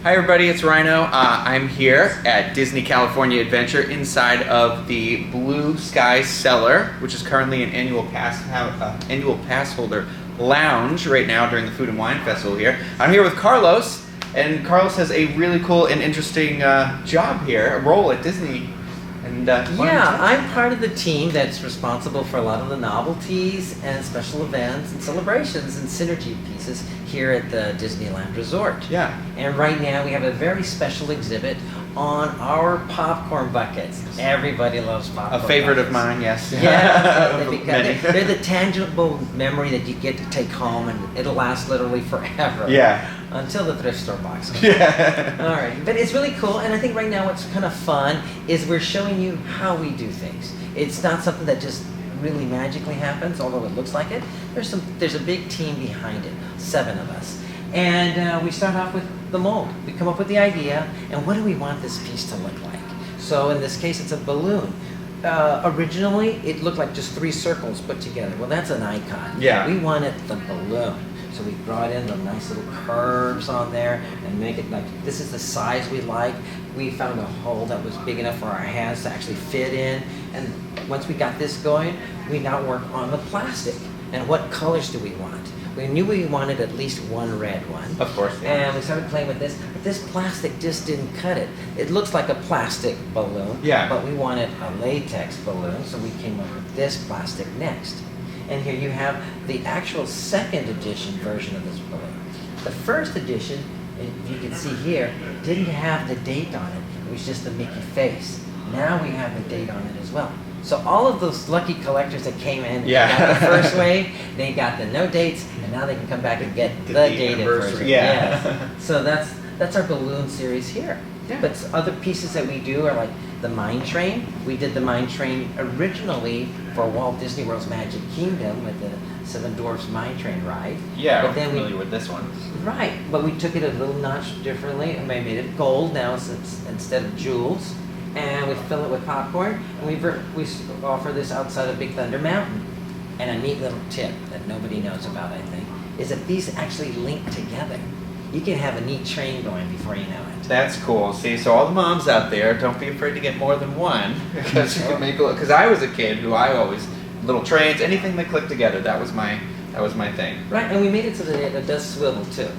Hi everybody, it's Ryno. I'm here at Disney California Adventure inside of the Blue Sky Cellar, which is currently an annual pass holder lounge right now during the Food and Wine Festival here. I'm here with Karlos, and Karlos has a really cool and interesting job here, a role at Disney. And, yeah, I'm part of the team that's responsible for a lot of the novelties and special events and celebrations and synergy pieces here at the Disneyland Resort. Yeah. And right now we have a very special exhibit on our popcorn buckets. Everybody loves popcorn A favorite buckets. of mine, yes. Yeah, Many. they're the tangible memory that you get to take home, and it'll last literally forever. Yeah. Until the thrift store box comes. Yeah. All right, but it's really cool, and I think right now what's kind of fun is we're showing you how we do things. It's not something that just really magically happens, although it looks like it. There's a big team behind it, 7 of us. And we start off with the mold. We come up with the idea, and what do we want this piece to look like? So in this case, it's a balloon. Originally, it looked like just 3 circles put together. Well, that's an icon. Yeah. We wanted the balloon. So we brought in the nice little curves on there and make it like, this is the size we like. We found a hole that was big enough for our hands to actually fit in. And once we got this going, we now work on the plastic. And what colors do we want? We knew we wanted at least 1 red one. Of course. Yeah. And we started playing with this, but this plastic just didn't cut it. It looks like a plastic balloon, Yeah. but we wanted a latex balloon, so we came up with this plastic next. And here you have the actual 2nd edition version of this balloon. The 1st edition, if you can see here, didn't have the date on it. It was just the Mickey face. Now we have the date on it as well. So all of those lucky collectors that came in, Yeah. got the first wave, they got the no dates, and now they can come back and get the dated version. Yeah. Yes. So that's our balloon series here. Yeah. But other pieces that we do are like the Mine Train. We did the Mine Train originally for Walt Disney World's Magic Kingdom with the 7 Dwarfs Mine Train ride. Yeah, But I'm then familiar with this one. Right, but we took it a little notch differently, and we made it gold now instead of jewels. And we fill it with popcorn, and we offer this outside of Big Thunder Mountain. And a neat little tip that nobody knows about, I think, is that these actually link together. You can have a neat train going before you know it. That's cool. See, so all the moms out there, don't be afraid to get more than one, because you can make. Because I was a kid who I always little trains, anything that clicked together. That was my thing. Right, and we made it so that it does swivel too.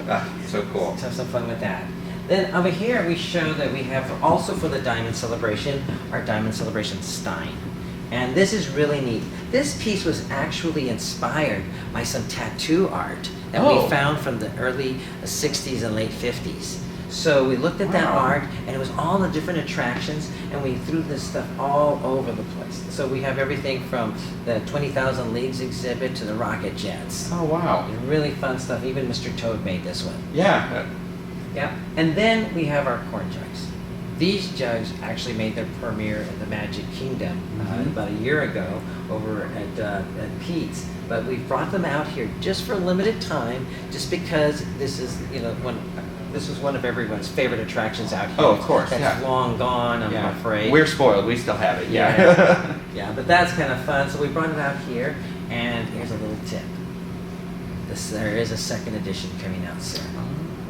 So cool. Let's have some fun with that. Then over here we show that we have also for the Diamond Celebration, our Diamond Celebration Stein. And this is really neat. This piece was actually inspired by some tattoo art that we found from the early 60s and late 50s. So we looked at that art, and it was all the different attractions, and we threw this stuff all over the place. So we have everything from the 20,000 Leagues exhibit to the rocket jets. Oh wow. Really fun stuff. Even Mr. Toad made this one. Yeah. Yeah. And then we have our corn jugs. These jugs actually made their premiere at the Magic Kingdom about a year ago over at Pete's. But we brought them out here just for a limited time, just because this is, this was one of everyone's favorite attractions out here. Oh, of course. That's long gone, I'm afraid. We're spoiled. We still have it. Yeah. Yeah, but that's kind of fun. So we brought it out here, and here's a little tip. There is a 2nd edition coming out soon.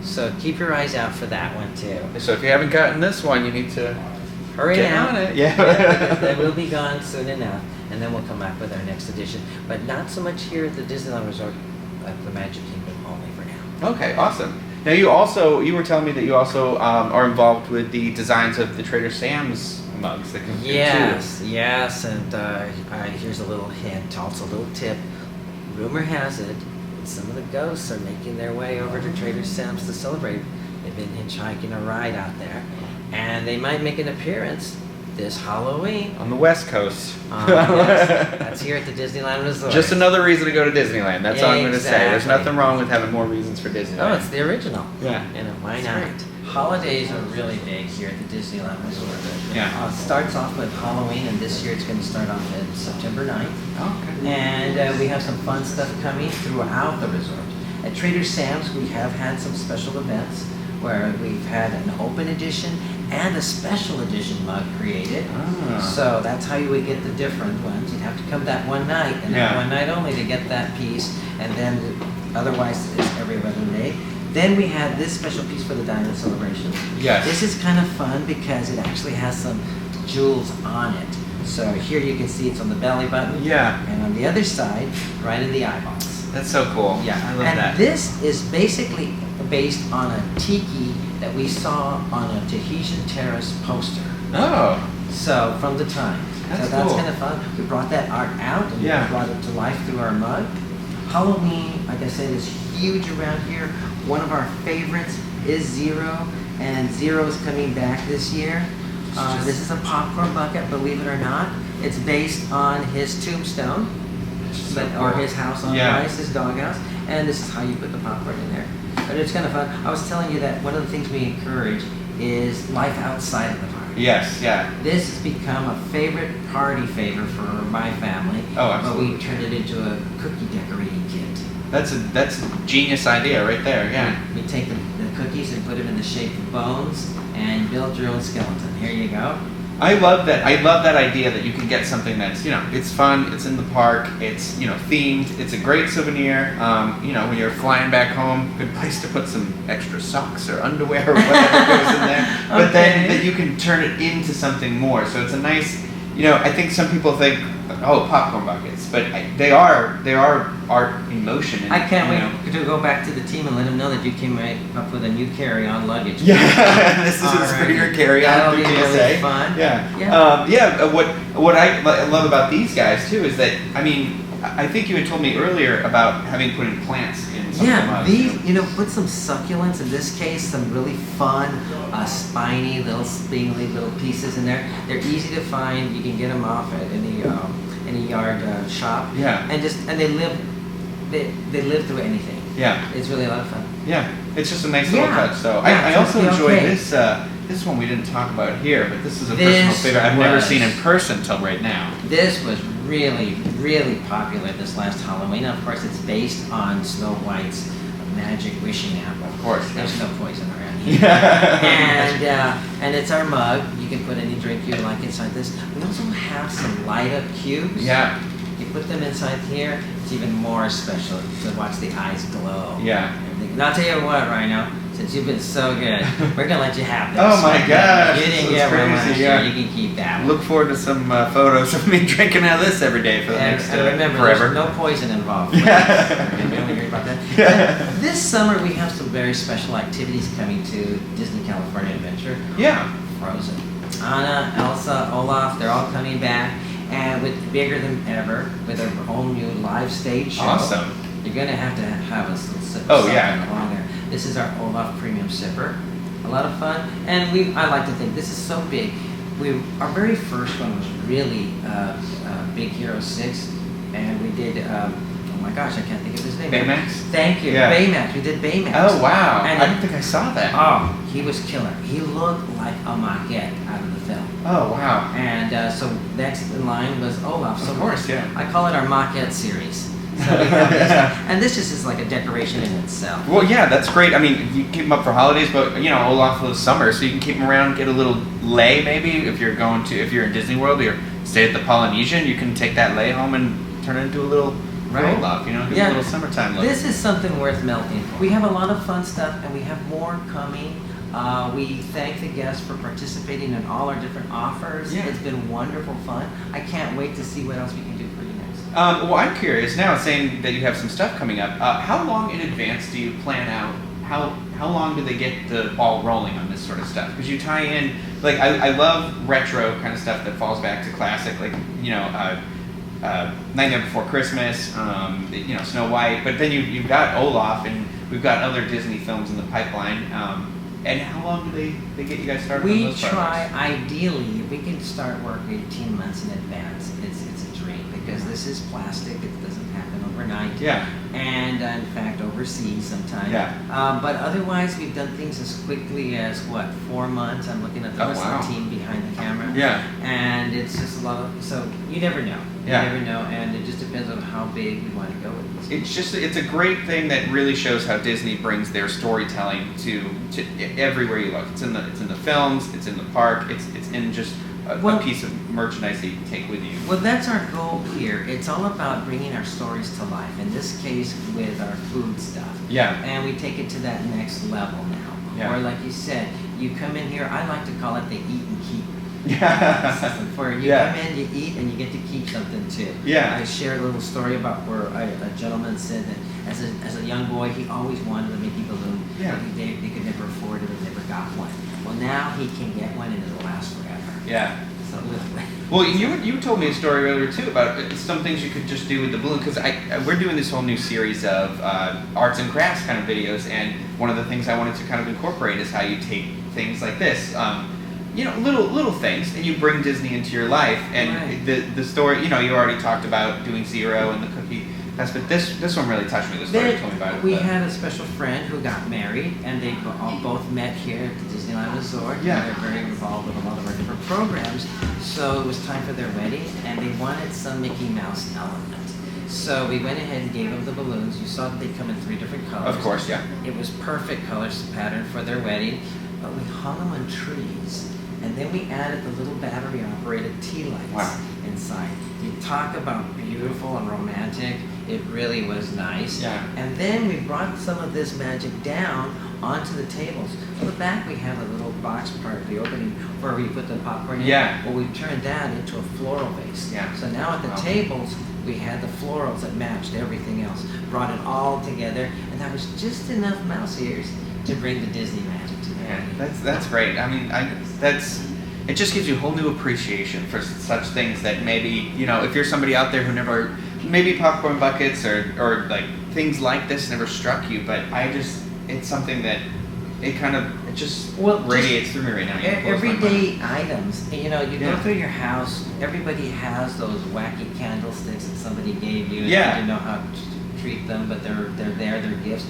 So keep your eyes out for that one too. So if you haven't gotten this one, you need to hurry get out. on it. Yeah, they will be gone soon enough, and then we'll come back with our next edition. But not so much here at the Disneyland Resort, at the Magic Kingdom only for now. Okay, awesome. Now you were telling me that you also are involved with the designs of the Trader Sam's mugs that come through too. Yes, and here's a little hint, also a little tip. Rumor has it, some of the ghosts are making their way over to Trader Sam's to celebrate. They've been hitchhiking a ride out there, and they might make an appearance this Halloween. On the West Coast. Yes. That's here at the Disneyland Resort. Just another reason to go to Disneyland. That's all I'm going to say. There's Exactly. nothing wrong with having more reasons for Disneyland. Oh, it's the original. Yeah. Why That's not? Holidays are really big here at the Disneyland Resort. Yeah. It starts off with Halloween, and this year it's going to start off at September 9th. Okay. And we have some fun stuff coming throughout the resort. At Trader Sam's, we have had some special events where we've had an open edition and a special edition mug created. So that's how you would get the different ones. You'd have to come that one night, and that one night only to get that piece, and then otherwise it's every other day. Then we had this special piece for the Diamond Celebration. Yes. This is kind of fun because it actually has some jewels on it. So here you can see it's on the belly button. Yeah. And on the other side, right in the eyeballs. That's so cool. Yeah. I love and that. this is basically based on a Tiki that we saw on a Tahitian Terrace poster. Oh. So from the time. That's So that's cool. kind of fun. We brought that art out and Yeah. we brought it to life through our mug. Halloween, like I said, is huge around here. One of our favorites is Zero, and Zero is coming back this year. This is a popcorn bucket, believe it or not. It's based on his tombstone, or his house on ice, his doghouse, and this is how you put the popcorn in there. But it's kind of fun. I was telling you that one of the things we encourage is life outside of the park. Yes, yeah. This has become a favorite party favor for my family. Oh, absolutely. But we turned it into a cookie decorating kit. That's a genius idea right there, yeah. We take the cookies and put them in the shape of bones and build your own skeleton. Here you go. I love that idea that you can get something that's, it's fun, it's in the park, it's, themed, it's a great souvenir. When you're flying back home, good place to put some extra socks or underwear or whatever goes in there. But then that you can turn it into something more. So it's a nice, I think some people think, oh, popcorn buckets, but they are art in motion. I can't wait to go back to the team and let them know that you came right up with a new carry-on luggage. Yeah, this is for your carry-on. That'll be really fun. Yeah. What I love about these guys too is that I think you had told me earlier about having put in plants in some of the mugs. These put some succulents. In this case, some really fun, spiny little spingly little pieces in there. They're easy to find. You can get them off at any yard shop. Yeah. And they live through anything. Yeah. It's really a lot of fun. Yeah. It's just a nice little touch. So I also enjoyed this. This one we didn't talk about here, but this is a personal favorite I've never seen in person till right now. This was really, really popular this last Halloween. Of course, it's based on Snow White's magic wishing apple. Of course. There's no poison around here. And it's our mug. You can put any drink you like inside this. We also have some light up cubes. Yeah. You put them inside here, it's even more special to watch the eyes glow. Yeah. And I'll tell you what, Ryno, since you've been so good, we're gonna let you have this. Oh my gosh! You didn't get one last year, you can keep that one. Look forward to some photos of me drinking out of this every day for the next remember, forever. There's no poison involved. Yeah. You don't hear about that. Yeah. This summer we have some very special activities coming to Disney California Adventure. Yeah. Frozen. Anna, Elsa, Olaf, they're all coming back. And with bigger than ever, with our whole new live stage show. Awesome. You're gonna have to have a little sip of Oh, something yeah. along there. This is our Olaf Premium Sipper. A lot of fun. And I like to think this is so big. Our very first one was really Big Hero 6, and we did. Oh my gosh, I can't think of his name. Baymax? Thank you. Yeah. Baymax. We did Baymax. Oh wow! And I don't think I saw that. Oh, he was killer. He looked like a maquette out of the film. Oh wow! And so next in line was Olaf. So of course, yeah. I call it our maquette series. So we have this, and this just is like a decoration in itself. Well, yeah, that's great. I mean, you keep them up for holidays, but Olaf lives summer, so you can keep them around, get a little lei maybe if you're in Disney World or stay at the Polynesian. You can take that lei home and turn it into a little Olaf. Get a little summertime look. This is something worth melting. We have a lot of fun stuff, and we have more coming. We thank the guests for participating in all our different offers. Yeah. It's been wonderful fun. I can't wait to see what else we can do for you next. Well, I'm curious now, saying that you have some stuff coming up. How long in advance do you plan out? How long do they get the ball rolling on this sort of stuff? Because you tie in, like, I love retro kind of stuff that falls back to classic, like, Nightmare Before Christmas, Snow White. But then you've got Olaf, and we've got other Disney films in the pipeline. And how long do they get you guys started on those try, ideally, we can start work 18 months in advance. It's a dream, because this is plastic. It doesn't happen overnight. Yeah. And in fact, overseas sometimes. Yeah. But otherwise, we've done things as quickly as, 4 months? I'm looking at the rest of the team behind the camera. Yeah. And it's just a lot of, so you never know. You never know, and it just depends on how big we want to go with this. It's a great thing that really shows how Disney brings their storytelling to everywhere you look. It's in the films, it's in the park, it's in just a piece of merchandise that you can take with you. Well, that's our goal here. It's all about bringing our stories to life. In this case, with our food stuff. Yeah. And we take it to that next level now. Yeah. Or like you said, you come in here. I like to call it the eat and keep. Yeah. For you come in, you eat, and you get to keep something too. Yeah. I shared a little story about where a gentleman said that as a young boy, he always wanted a Mickey balloon. Yeah. But they could never afford it, and never got one. Well, now he can get one, and it'll last forever. Yeah. So well, you told me a story earlier too about some things you could just do with the balloon, because we're doing this whole new series of arts and crafts kind of videos, and one of the things I wanted to kind of incorporate is how you take things like this. Little things, and you bring Disney into your life. And right. the story, you already talked about doing Zero and the cookie. But this one really touched me. The story you told me about it. We had a special friend who got married, and they all both met here at the Disneyland Resort. Yeah. They're very involved with a lot of our different programs. So it was time for their wedding, and they wanted some Mickey Mouse element. So we went ahead and gave them the balloons. You saw that they come in 3 different colors. Of course, yeah. It was perfect colors pattern for their wedding, but we hung them on trees. And then we added the little battery-operated tea lights inside. You talk about beautiful and romantic. It really was nice. Yeah. And then we brought some of this magic down onto the tables. On the back, we have a little box part, the opening where we put the popcorn in. Yeah. Well, we turned that into a floral vase. Yeah. So now at the tables, we had the florals that matched everything else. Brought it all together, and that was just enough mouse ears to bring the Disney magic to the wedding. That's great. I mean, it just gives you a whole new appreciation for such things that maybe, if you're somebody out there who never, maybe popcorn buckets or like things like this never struck you, but it's something that it just radiates through me right now. Everyday items. You go through your house, everybody has those wacky candlesticks that somebody gave you. Yeah. You didn't know how to treat them, but they're gifts.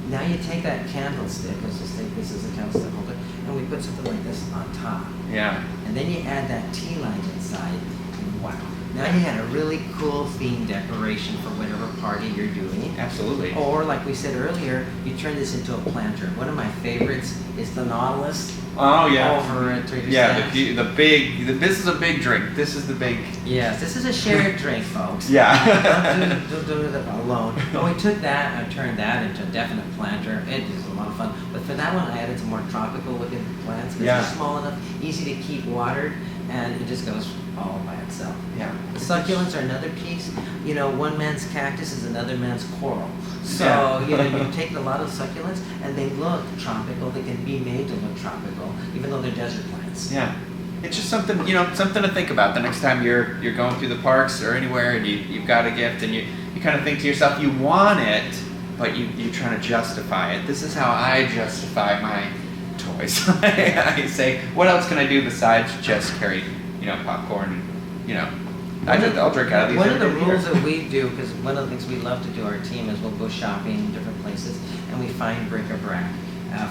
Now you take that candlestick, let's just take this as a candlestick holder, and we put something like this on top. Yeah. And then you add that tea light inside, and wow. Now you had a really cool theme decoration for whatever party you're doing. Absolutely. Or like we said earlier, you turn this into a planter. One of my favorites is the Nautilus. Oh yeah. Over at Trader Yeah, Sam's. this is a big drink. This is the big. Yes, this is a shared drink, folks. Yeah. Don't do it alone. But we took that and turned that into a definite planter. It is a lot of fun. But for that one, I added some more tropical looking plants. Because they're small enough, easy to keep watered, and it just goes all by itself. Yeah. The succulents are another piece. One man's cactus is another man's coral. So, you take a lot of succulents and they look tropical. They can be made to look tropical, even though they're desert plants. Yeah. It's just something, something to think about the next time you're going through the parks or anywhere and you've got a gift and you kind of think to yourself, you want it, but you're trying to justify it. This is how I justify my toys. I say, what else can I do besides just carry, popcorn and, I'll drink out of these. One of the rules that we do, because one of the things we love to do, our team, is we'll go shopping in different places and we find bric-a-brac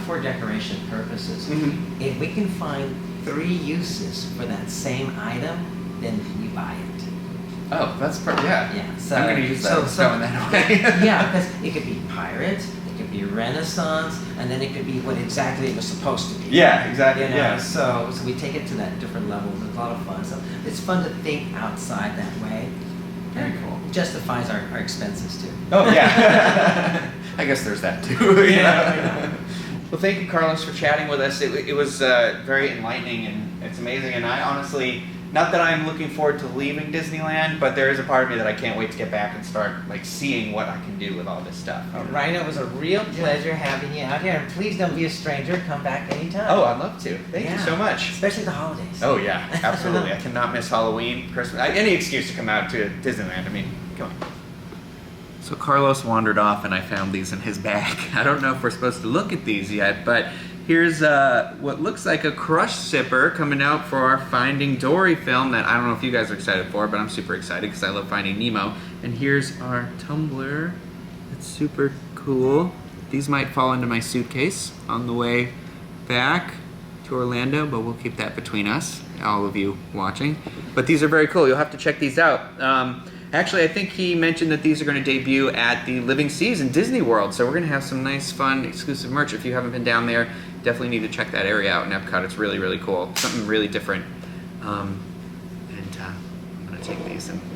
for decoration purposes. Mm-hmm. If we can find 3 uses for that same item, then we buy it. Oh, that's yeah. Yeah. So, I'm going to use that. Going that way. Yeah, because it could be pirate, it could be Renaissance, and then it could be what exactly it was supposed to be. Yeah, exactly. Yeah. So we take it to that different level. It's a lot of fun. So it's fun to think outside that way. Very cool. It justifies our expenses too. Oh yeah. I guess there's that too. Yeah. Well, thank you, Karlos, for chatting with us. It was very enlightening, and it's amazing. And I honestly, not that I'm looking forward to leaving Disneyland, but there is a part of me that I can't wait to get back and start seeing what I can do with all this stuff. Ryno, it was a real pleasure having you out here, and please don't be a stranger. Come back anytime. Oh, I'd love to. Thank you so much. Especially the holidays. Oh yeah, absolutely. I cannot miss Halloween, Christmas, any excuse to come out to Disneyland. I mean, come on. So Karlos wandered off and I found these in his bag. I don't know if we're supposed to look at these yet, but here's what looks like a crush sipper coming out for our Finding Dory film that I don't know if you guys are excited for, but I'm super excited because I love Finding Nemo. And here's our tumbler. It's super cool. These might fall into my suitcase on the way back to Orlando, but we'll keep that between us, all of you watching. But these are very cool. You'll have to check these out. Actually, I think he mentioned that these are going to debut at the Living Seas in Disney World, so we're going to have some nice, fun, exclusive merch. If you haven't been down there, definitely need to check that area out in Epcot. It's really, really cool. Something really different And I'm going to take these and